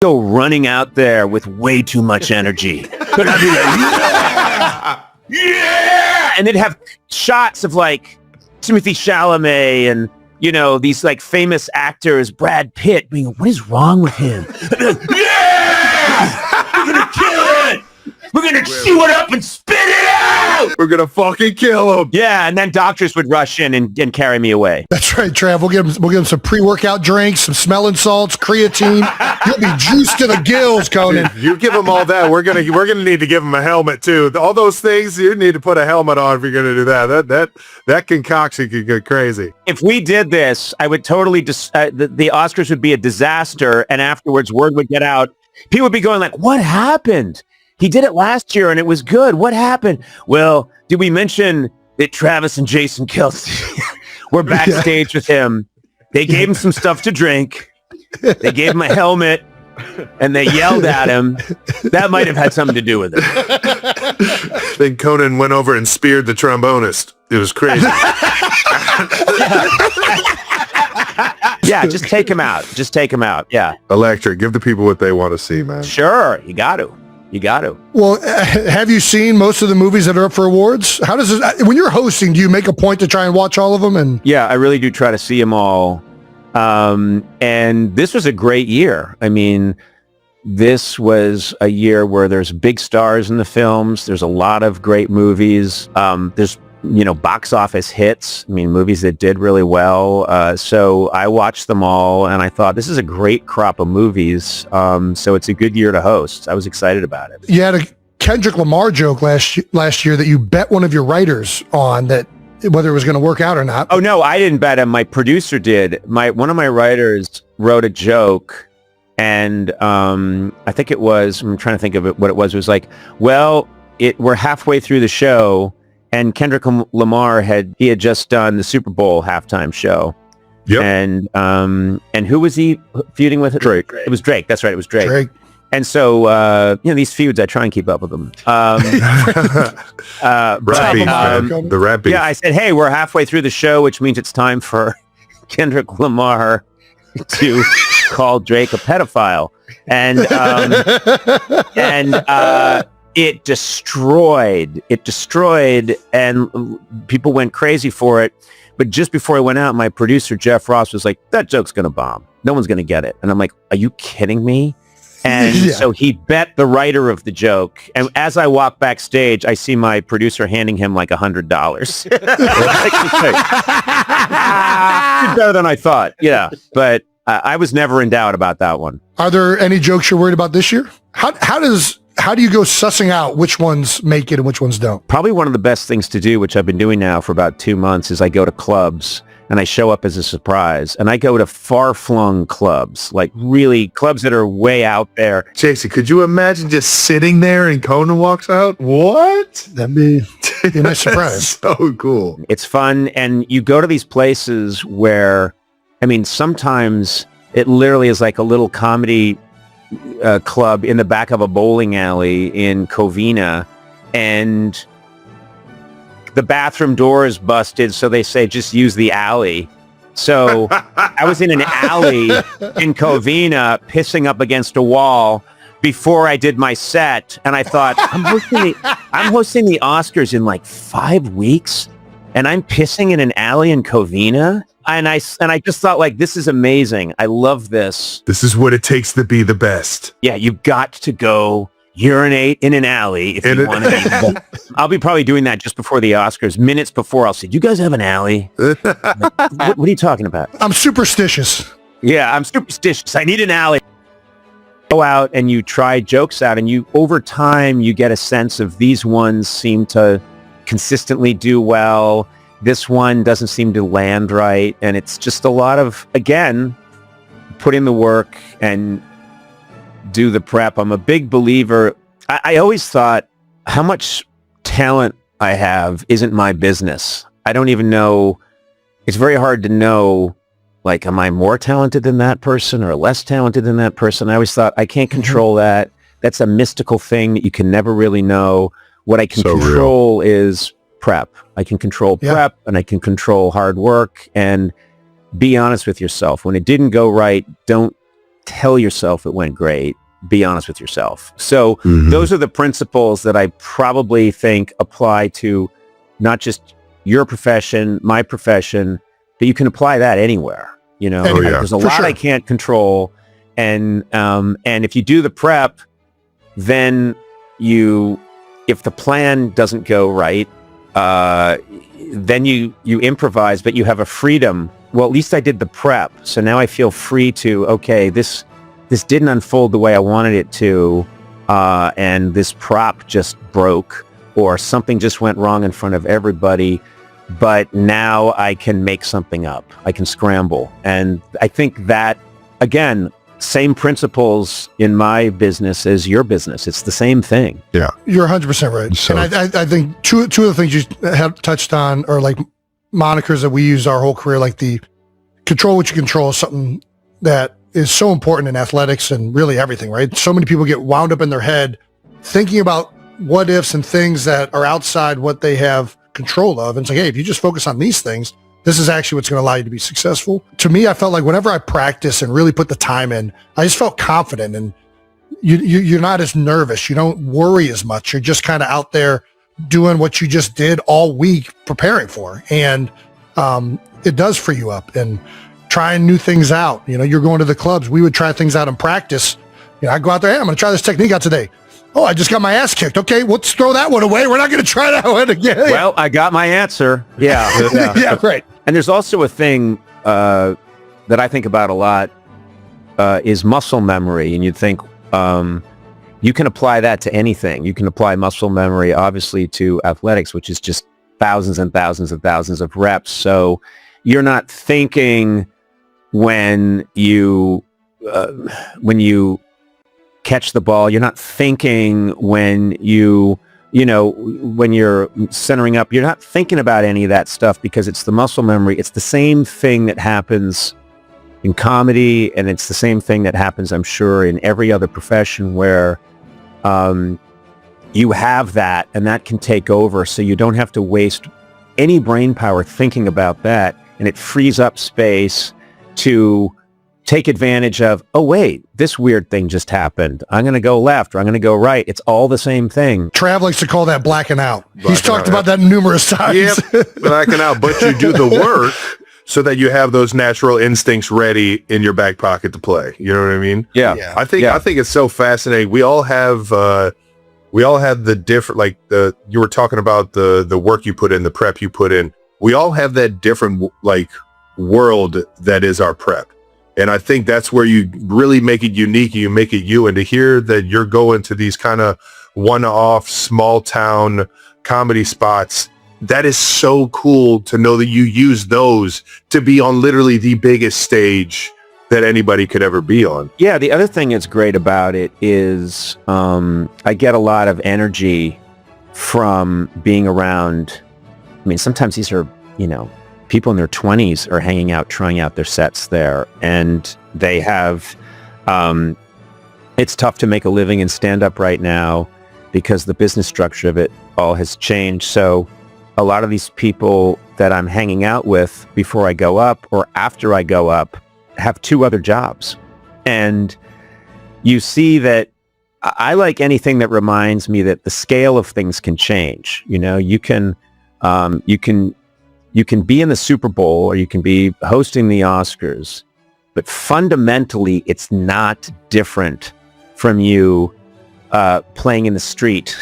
go running out there with way too much energy. But I'd be like, yeah! And they'd have shots of like Timothée Chalamet and, you know, these like famous actors, Brad Pitt, being, what is wrong with him? Yeah! We're gonna kill it! We're gonna chew it up and spit it out! We're gonna fucking kill him. Yeah, and then doctors would rush in and carry me away. That's right, Trav. We'll give him some pre-workout drinks, some smelling salts, creatine. You'll be juiced to the gills, Conan. Dude, you give him all that. We're gonna need to give him a helmet too. All those things, you need to put a helmet on if you're gonna do that. That concoction could get crazy. If we did this, I would totally the Oscars would be a disaster, and afterwards word would get out. People would be going like, what happened? He did it last year and it was good. What happened? Well, did we mention that Travis and Jason Kelce were backstage with him? They gave him some stuff to drink. They gave him a helmet and they yelled at him. That might have had something to do with it. Then Conan went over and speared the trombonist. It was crazy. Yeah, just take him out. Just take him out. Yeah. Electric. Give the people what they want to see, man. Sure. You got to. You got to. Well, have you seen most of the movies that are up for awards? How does it, when you're hosting, do you make a point to try and watch all of them? And yeah, I really do try to see them all. And this was a great year. I mean, this was a year where there's big stars in the films. There's a lot of great movies. There's, you know, box office hits. I mean, movies that did really well. So I watched them all and I thought this is a great crop of movies. So it's a good year to host. I was excited about it. You had a Kendrick Lamar joke last year that you bet one of your writers on, that whether it was going to work out or not. Oh, no, I didn't bet him. My producer did. One of my writers wrote a joke and I think it was, I'm trying to think of it, what it was. It was like, well, we're halfway through the show. And Kendrick Lamar had just done the Super Bowl halftime show. Yep. And who was he feuding with? Drake. It was Drake. That's right. It was Drake. Drake. And so, you know, these feuds, I try and keep up with them. The rap beef. Yeah, I said, hey, we're halfway through the show, which means it's time for Kendrick Lamar to call Drake a pedophile. And it destroyed, and people went crazy for it. But just before I went out, my producer, Jeff Ross, was like, that joke's going to bomb. No one's going to get it. And I'm like, are you kidding me? And so he bet the writer of the joke. And as I walk backstage, I see my producer handing him like $100. Did better than I thought. Yeah. But I was never in doubt about that one. Are there any jokes you're worried about this year? How do you go sussing out which ones make it and which ones don't? Probably one of the best things to do, which I've been doing now for about 2 months, is I go to clubs and I show up as a surprise. And I go to far-flung clubs, like really clubs that are way out there. Jason, could you imagine just sitting there and Conan walks out? What? That'd be a nice surprise. So cool. It's fun. And you go to these places where, I mean, sometimes it literally is like a little comedy club in the back of a bowling alley in Covina, and the bathroom door is busted, so they say just use the alley. So I was in an alley in Covina pissing up against a wall before I did my set, and I thought, I'm hosting the Oscars in like 5 weeks and I'm pissing in an alley in Covina. And I just thought, like, this is amazing. I love this. This is what it takes to be the best. Yeah, you've got to go urinate in an alley if you want to. I'll be probably doing that just before the Oscars. Minutes before, I'll say, do you guys have an alley? Like, what are you talking about? I'm superstitious. Yeah, I'm superstitious. I need an alley. Go out and you try jokes out, and over time, you get a sense of these ones seem to consistently do well. This one doesn't seem to land right. And it's just a lot of, again, put in the work and do the prep. I'm a big believer. I always thought how much talent I have isn't my business. I don't even know. It's very hard to know, like, am I more talented than that person or less talented than that person? I always thought I can't control that. That's a mystical thing that you can never really know. What I can control is prep. I can control prep and I can control hard work, and be honest with yourself. When it didn't go right, don't tell yourself it went great. Be honest with yourself. So those are the principles that I probably think apply to not just your profession, my profession, but you can apply that anywhere. You know, there's a lot I can't control. And if you do the prep, then if the plan doesn't go right, then you improvise, but you have a freedom. Well, at least I did the prep. So now I feel free to, okay, this didn't unfold the way I wanted it to, and this prop just broke, or something just went wrong in front of everybody, but now I can make something up. I can scramble. And I think that, again, same principles in my business as your business. It's the same thing. Yeah. You're 100% right. So, and I think two of the things you have touched on are like monikers that we use our whole career, like the control what you control is something that is so important in athletics and really everything, right? So many people get wound up in their head thinking about what ifs and things that are outside what they have control of. And it's like, hey, if you just focus on these things, this is actually what's going to allow you to be successful. To me, I felt like whenever I practice and really put the time in, I just felt confident, and you're not as nervous. You don't worry as much. You're just kind of out there doing what you just did all week preparing for. And it does free you up and trying new things out. You know, you're going to the clubs. We would try things out in practice. You know, I go out there, hey, I'm going to try this technique out today. Oh, I just got my ass kicked. Okay, let's throw that one away. We're not going to try that one again. Well, I got my answer. Yeah. Yeah, great. And there's also a thing that I think about a lot is muscle memory. And you'd think you can apply that to anything. You can apply muscle memory, obviously, to athletics, which is just thousands and thousands and thousands of reps. So you're not thinking when you catch the ball. You're not thinking when when you're centering up. You're not thinking about any of that stuff because it's the muscle memory. It's the same thing that happens in comedy, and it's the same thing that happens, I'm sure, in every other profession where you have that, and that can take over, so you don't have to waste any brain power thinking about that, and it frees up space to take advantage of, oh, wait, this weird thing just happened. I'm going to go left, or I'm going to go right. It's all the same thing. Trav likes to call that blacking out. He's talked about that numerous times. Yep, blacking out, but you do the work so that you have those natural instincts ready in your back pocket to play. You know what I mean? Yeah. I think it's so fascinating. We all have the different, like you were talking about the work you put in, the prep you put in. We all have that different like world that is our prep. And I think that's where you really make it unique. You make it you. And to hear that you're going to these kind of one-off small town comedy spots, that is so cool to know that you use those to be on literally the biggest stage that anybody could ever be on. Yeah, the other thing that's great about it is I get a lot of energy from being around. I mean, sometimes these are, people in their 20s are hanging out, trying out their sets there. And they have, it's tough to make a living in stand-up right now because the business structure of it all has changed. So a lot of these people that I'm hanging out with before I go up or after I go up have two other jobs. And you see that I like anything that reminds me that the scale of things can change. You can be in the Super Bowl or you can be hosting the Oscars, but fundamentally it's not different from you playing in the street,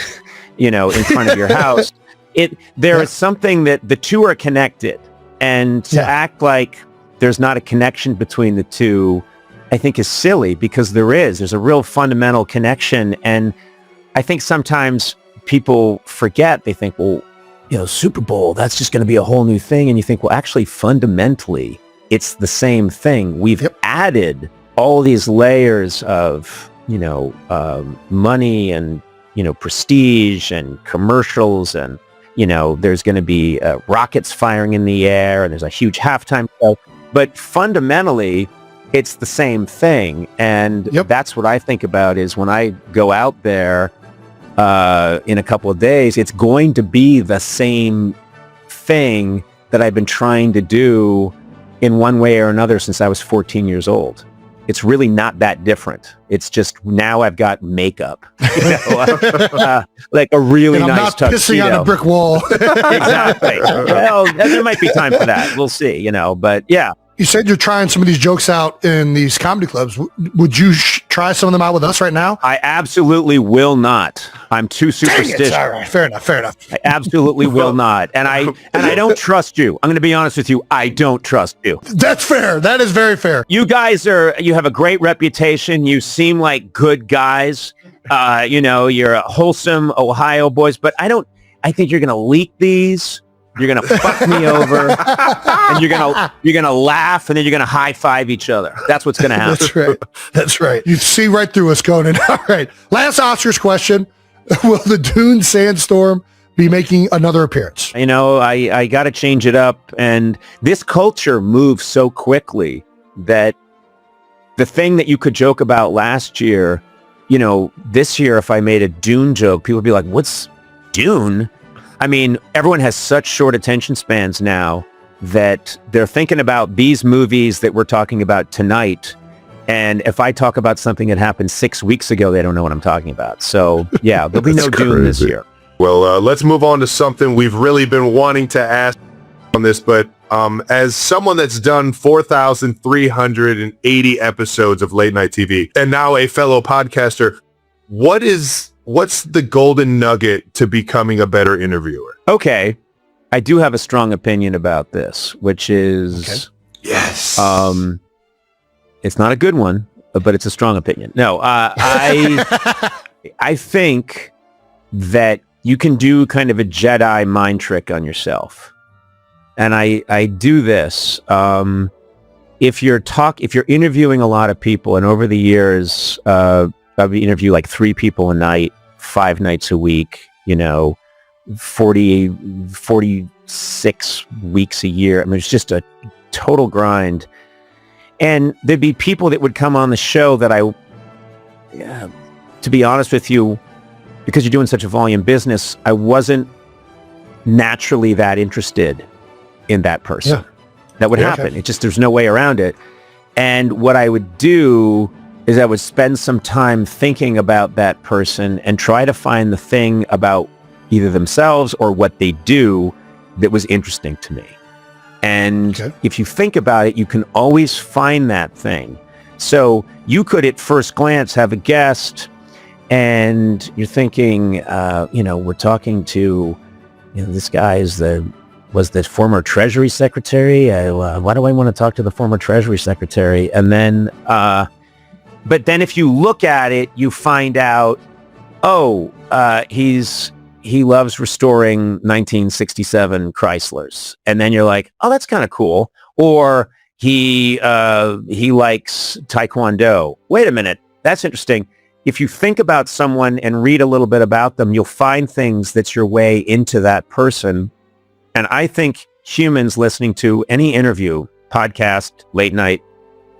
in front of your house. There is something that the two are connected, and to act like there's not a connection between the two, I think is silly, because there's a real fundamental connection. And I think sometimes people forget. They think, well, Super Bowl, that's just going to be a whole new thing. And you think, well, actually, fundamentally, it's the same thing. We've added all these layers of, money and, prestige and commercials, and, there's going to be rockets firing in the air, and there's a huge halftime show. But fundamentally, it's the same thing. And that's what I think about is when I go out there in a couple of days, it's going to be the same thing that I've been trying to do in one way or another since I was 14 years old. it's really not that different. It's just now I've got makeup, like a really and I'm nice not pissing on a brick wall. Exactly. Well, there might be time for that. We'll see, but yeah. You said you're trying some of these jokes out in these comedy clubs. Would you try some of them out with us right now? I absolutely will not. I'm too superstitious. All right, fair enough. I absolutely will not. And I don't trust you. I'm going to be honest with you. I don't trust you. That's fair. That is very fair. You guys you have a great reputation. You seem like good guys. You're a wholesome Ohio boys, but I think you're going to leak these. You're going to fuck me over, and you're going to laugh, and then you're going to high five each other. That's what's going to happen. That's right. You see right through us, Conan. All right. Last Oscars question. Will the Dune Sandstorm be making another appearance? I got to change it up. And this culture moves so quickly that the thing that you could joke about last year, this year, if I made a Dune joke, people would be like, what's Dune? I mean, everyone has such short attention spans now that they're thinking about these movies that we're talking about tonight. And if I talk about something that happened 6 weeks ago, they don't know what I'm talking about. So, yeah, there'll be no Dune this year. Well, let's move on to something we've really been wanting to ask on this. But as someone that's done 4,380 episodes of late night TV and now a fellow podcaster, what's the golden nugget to becoming a better interviewer? Okay. I do have a strong opinion about this, which is... Okay. Yes. It's not a good one, but it's a strong opinion. No, I think that you can do kind of a Jedi mind trick on yourself. And I do this. If you're interviewing a lot of people, and over the years, I would interview like 3 people a night, 5 nights a week, 46 weeks a year. I mean, it's just a total grind. And there'd be people that would come on the show that to be honest with you, because you're doing such a volume business, I wasn't naturally that interested in that person. Yeah. That would happen. Okay. It just, there's no way around it. And what I would do is I would spend some time thinking about that person and try to find the thing about either themselves or what they do that was interesting to me. And if you think about it, you can always find that thing. So you could at first glance have a guest and you're thinking, we're talking to, this guy was the former Treasury Secretary. Why do I want to talk to the former Treasury Secretary? And then, but then if you look at it, you find out, he loves restoring 1967 Chryslers. And then you're like, oh, that's kind of cool. Or he likes Taekwondo. Wait a minute. That's interesting. If you think about someone and read a little bit about them, you'll find things that's your way into that person. And I think humans listening to any interview, podcast, late night,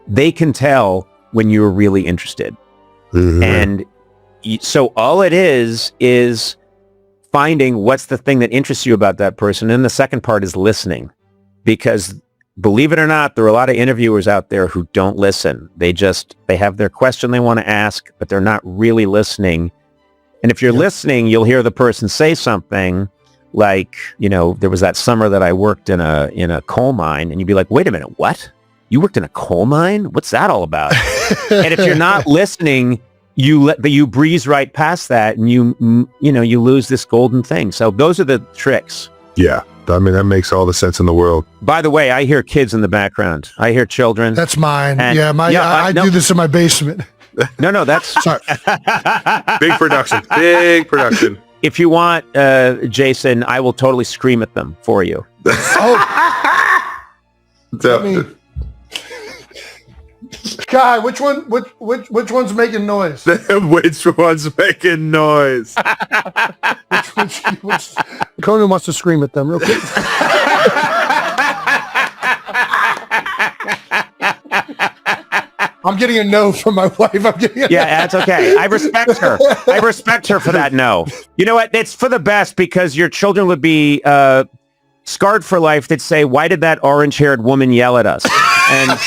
they can tell when you're really interested. Mm-hmm. And so all it is finding what's the thing that interests you about that person. And the second part is listening, because believe it or not, there are a lot of interviewers out there who don't listen. They have their question they want to ask, but they're not really listening. And if you're listening, you'll hear the person say something like, there was that summer that I worked in a coal mine, and you'd be like, wait a minute, what? You worked in a coal mine? What's that all about? And if you're not listening, you breeze right past that, and you lose this golden thing. So those are the tricks. Yeah. I mean, that makes all the sense in the world. By the way, I hear kids in the background. I hear children. That's mine. I do this in my basement. No, that's... Sorry. Big production. Big production. If you want, Jason, I will totally scream at them for you. God, which one's making noise? Which one's making noise? which Conan wants to scream at them real quick. I'm getting a no from my wife. Yeah, that's okay. I respect her. I respect her for that no. You know what? It's for the best, because your children would be scarred for life. They'd say, why did that orange-haired woman yell at us? And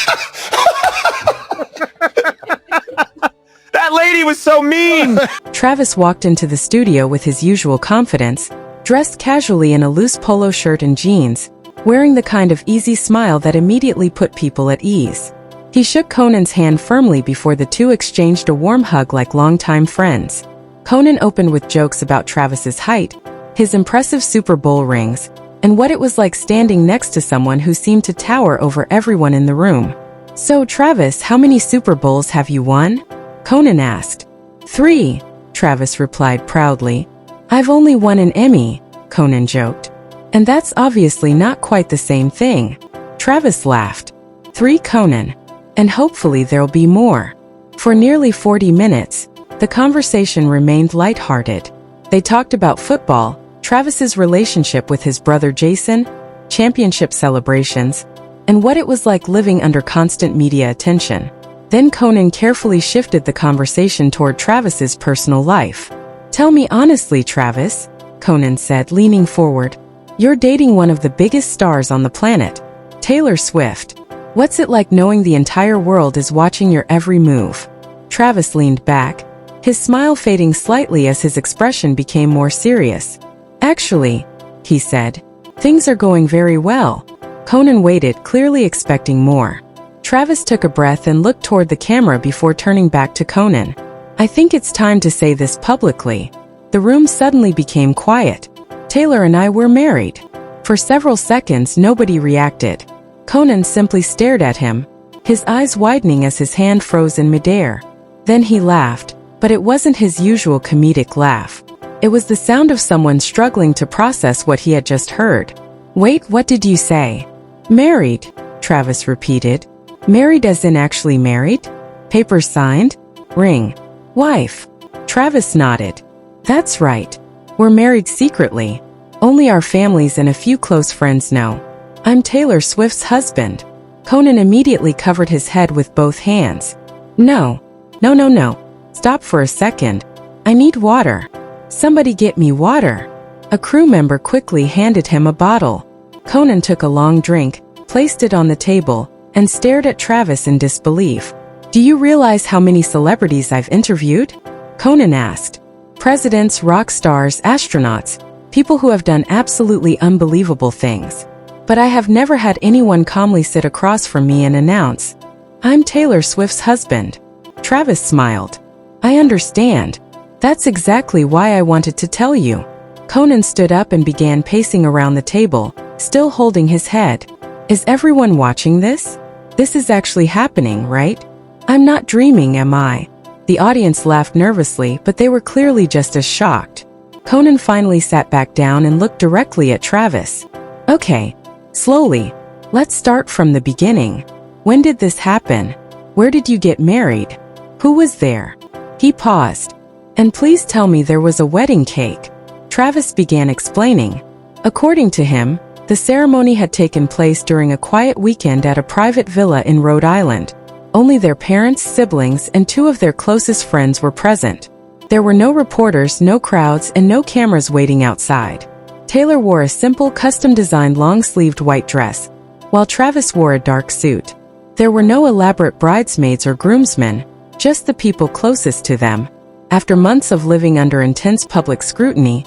That lady was so mean! Travis walked into the studio with his usual confidence, dressed casually in a loose polo shirt and jeans, wearing the kind of easy smile that immediately put people at ease. He shook Conan's hand firmly before the two exchanged a warm hug like longtime friends. Conan opened with jokes about Travis's height, his impressive Super Bowl rings, and what it was like standing next to someone who seemed to tower over everyone in the room. "So, Travis, how many Super Bowls have you won?" Conan asked. "3, Travis replied proudly. "I've only won an Emmy," Conan joked. "And that's obviously not quite the same thing." Travis laughed. "3, Conan. And hopefully there'll be more." For nearly 40 minutes, the conversation remained lighthearted. They talked about football, Travis's relationship with his brother Jason, championship celebrations, and what it was like living under constant media attention. Then Conan carefully shifted the conversation toward Travis's personal life. "Tell me honestly, Travis," Conan said, leaning forward. "You're dating one of the biggest stars on the planet, Taylor Swift. What's it like knowing the entire world is watching your every move?" Travis leaned back, his smile fading slightly as his expression became more serious. "Actually," he said, "things are going very well." Conan waited, clearly expecting more. Travis took a breath and looked toward the camera before turning back to Conan. "I think it's time to say this publicly." The room suddenly became quiet. "Taylor and I were married." For several seconds, nobody reacted. Conan simply stared at him, his eyes widening as his hand froze in midair. Then he laughed, but it wasn't his usual comedic laugh. It was the sound of someone struggling to process what he had just heard. "Wait, what did you say?" "Married," Travis repeated. "Married as in actually married? Papers signed? Ring? Wife?" Travis nodded. "That's right. We're married secretly. Only our families and a few close friends know. I'm Taylor Swift's husband." Conan immediately covered his head with both hands. No. Stop for a second. I need water. Somebody get me water." A crew member quickly handed him a bottle. Conan took a long drink, placed it on the table, and stared at Travis in disbelief. "Do you realize how many celebrities I've interviewed?" Conan asked. "Presidents, rock stars, astronauts, people who have done absolutely unbelievable things. But I have never had anyone calmly sit across from me and announce, 'I'm Taylor Swift's husband.'" Travis smiled. "I understand. That's exactly why I wanted to tell you." Conan stood up and began pacing around the table, still holding his head. "Is everyone watching this? This is actually happening, right? I'm not dreaming, am I?" The audience laughed nervously, but they were clearly just as shocked. Conan finally sat back down and looked directly at Travis. "Okay, slowly. Let's start from the beginning. When did this happen? Where did you get married? Who was there?" He paused. "And please tell me there was a wedding cake." Travis began explaining. According to him, the ceremony had taken place during a quiet weekend at a private villa in Rhode Island. Only their parents, siblings, and 2 of their closest friends were present. There were no reporters, no crowds, and no cameras waiting outside. Taylor wore a simple, custom-designed long-sleeved white dress, while Travis wore a dark suit. There were no elaborate bridesmaids or groomsmen, just the people closest to them. After months of living under intense public scrutiny,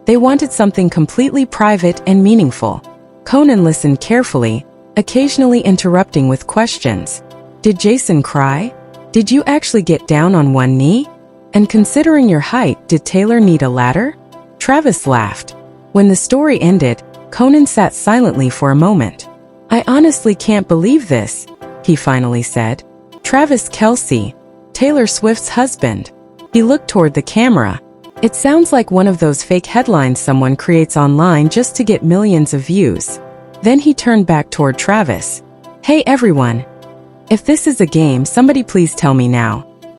they wanted something completely private and meaningful. Conan listened carefully, occasionally interrupting with questions. "Did Jason cry? Did you actually get down on one knee? And considering your height, did Taylor need a ladder?" Travis laughed. When the story ended, Conan sat silently for a moment. "I honestly can't believe this," he finally said. "Travis Kelce, Taylor Swift's husband." He looked toward the camera. "It sounds like one of those fake headlines someone creates online just to get millions of views." Then he turned back toward Travis. "Hey everyone. If this is a game, somebody please tell me now.